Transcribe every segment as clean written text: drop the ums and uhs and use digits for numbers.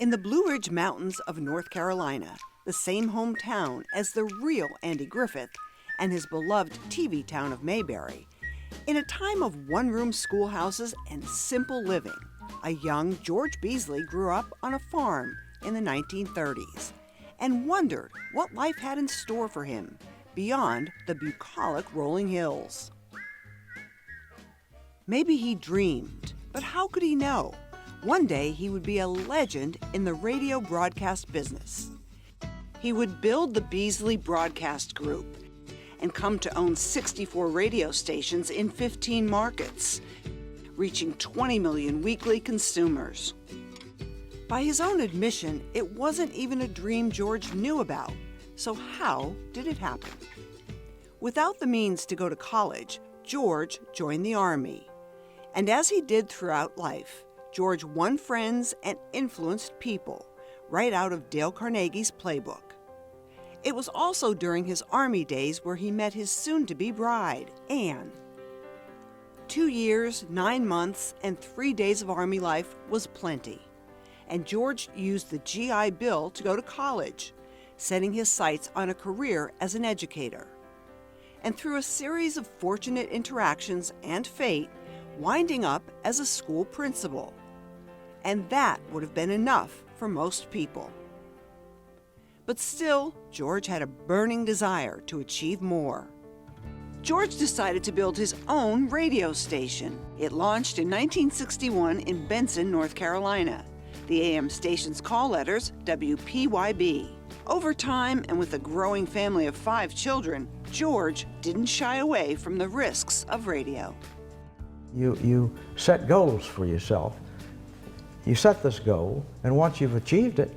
In the Blue Ridge Mountains of North Carolina, the same hometown as the real Andy Griffith and his beloved TV town of Mayberry, in a time of one-room schoolhouses and simple living, a young George Beasley grew up on a farm in the 1930s and wondered what life had in store for him beyond the bucolic rolling hills. Maybe he dreamed, but how could he know? One day he would be a legend in the radio broadcast business. He would build the Beasley Broadcast Group and come to own 64 radio stations in 15 markets, reaching 20 million weekly consumers. By his own admission, it wasn't even a dream George knew about. So how did it happen? Without the means to go to college, George joined the Army. And as he did throughout life, George won friends and influenced people right out of Dale Carnegie's playbook. It was also during his Army days where he met his soon-to-be bride, Ann. 2 years, 9 months, and 3 days of Army life was plenty. And George used the GI Bill to go to college, setting his sights on a career as an educator. And through a series of fortunate interactions and fate, winding up as a school principal. And that would have been enough for most people. But still, George had a burning desire to achieve more. George decided to build his own radio station. It launched in 1961 in Benson, North Carolina. The AM station's call letters, WPYB. Over time, and with a growing family of 5 children, George didn't shy away from the risks of radio. You set goals for yourself. You set this goal, and once you've achieved it,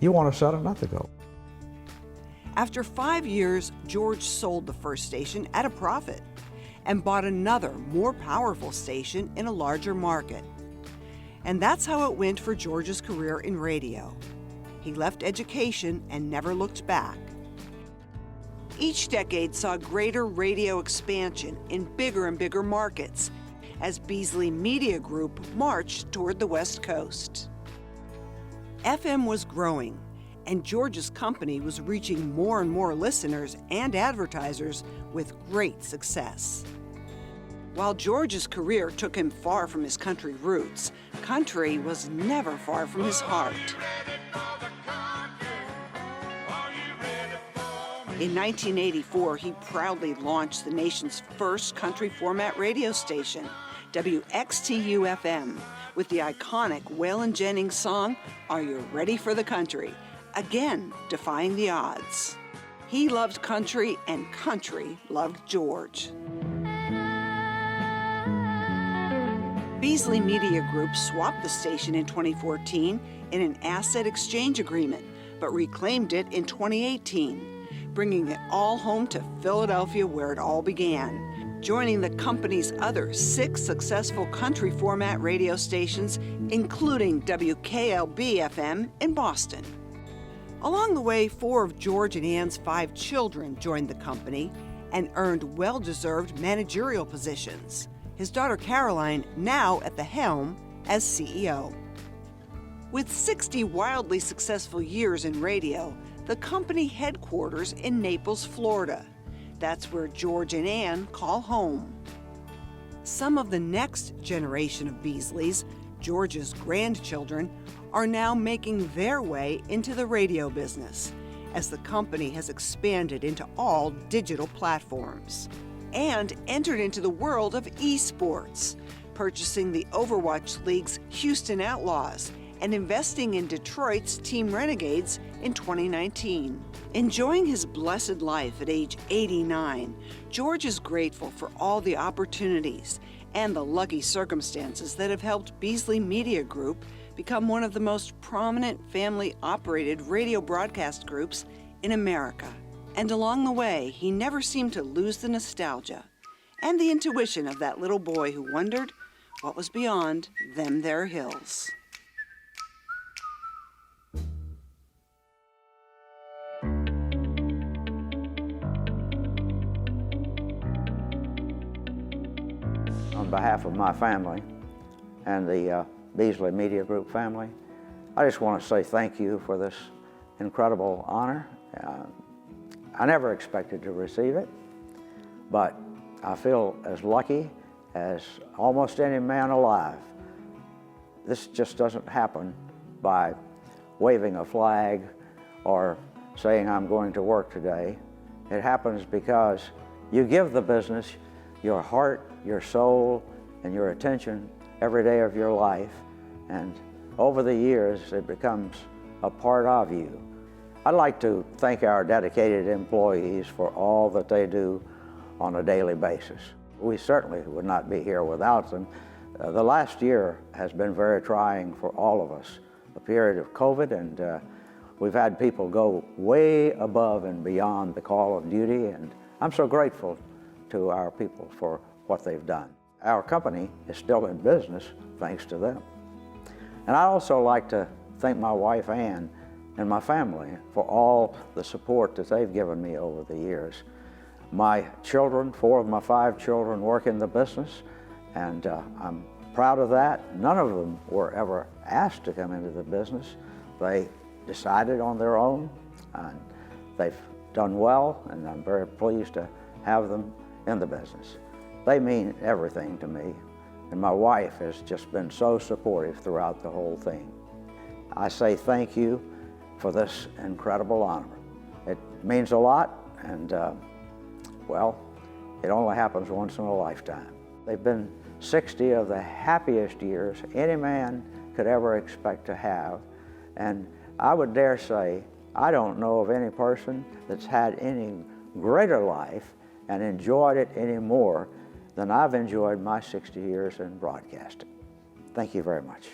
you want to set another goal. After 5 years, George sold the first station at a profit and bought another, more powerful station in a larger market. And that's how it went for George's career in radio. He left education and never looked back. Each decade saw greater radio expansion in bigger and bigger markets as Beasley Media Group marched toward the West Coast. FM was growing, and George's company was reaching more and more listeners and advertisers with great success. While George's career took him far from his country roots, country was never far from his heart. In 1984, he proudly launched the nation's first country format radio station, WXTU-FM, with the iconic Waylon Jennings song, "Are You Ready for the Country?" again defying the odds. He loved country, and country loved George. Beasley Media Group swapped the station in 2014 in an asset exchange agreement, but reclaimed it in 2018, bringing it all home to Philadelphia where it all began, joining the company's other 6 successful country format radio stations, including WKLB-FM in Boston. Along the way, 4 of George and Ann's 5 children joined the company and earned well-deserved managerial positions. His daughter Caroline now at the helm as CEO. With 60 wildly successful years in radio, the company headquarters in Naples, Florida. That's where George and Ann call home. Some of the next generation of Beasleys, George's grandchildren, are now making their way into the radio business as the company has expanded into all digital platforms and entered into the world of esports, purchasing the Overwatch League's Houston Outlaws and investing in Detroit's Team Renegades in 2019. Enjoying his blessed life at age 89, George is grateful for all the opportunities and the lucky circumstances that have helped Beasley Media Group become one of the most prominent family-operated radio broadcast groups in America. And along the way, he never seemed to lose the nostalgia and the intuition of that little boy who wondered what was beyond them there hills. On behalf of my family and the Beasley Media Group family, I just want to say thank you for this incredible honor. I never expected to receive it, but I feel as lucky as almost any man alive. This just doesn't happen by waving a flag or saying I'm going to work today. It happens because you give the business your heart, your soul, and your attention every day of your life, and over the years it becomes a part of you. I'd like to thank our dedicated employees for all that they do on a daily basis. We certainly would not be here without them. The last year has been very trying for all of us, a period of COVID, and we've had people go way above and beyond the call of duty, and I'm so grateful to our people for what they've done. Our company is still in business thanks to them. And I'd also like to thank my wife, Ann, and my family for all the support that they've given me over the years. My children, 4 of my 5 children, work in the business, and I'm proud of that. None of them were ever asked to come into the business. They decided on their own, and they've done well, and I'm very pleased to have them in the business. They mean everything to me, and my wife has just been so supportive throughout the whole thing. I say thank you for this incredible honor. It means a lot, and well, it only happens once in a lifetime. They've been 60 of the happiest years any man could ever expect to have, and I would dare say I don't know of any person that's had any greater life and enjoyed it any more than I've enjoyed my 60 years in broadcasting. Thank you very much.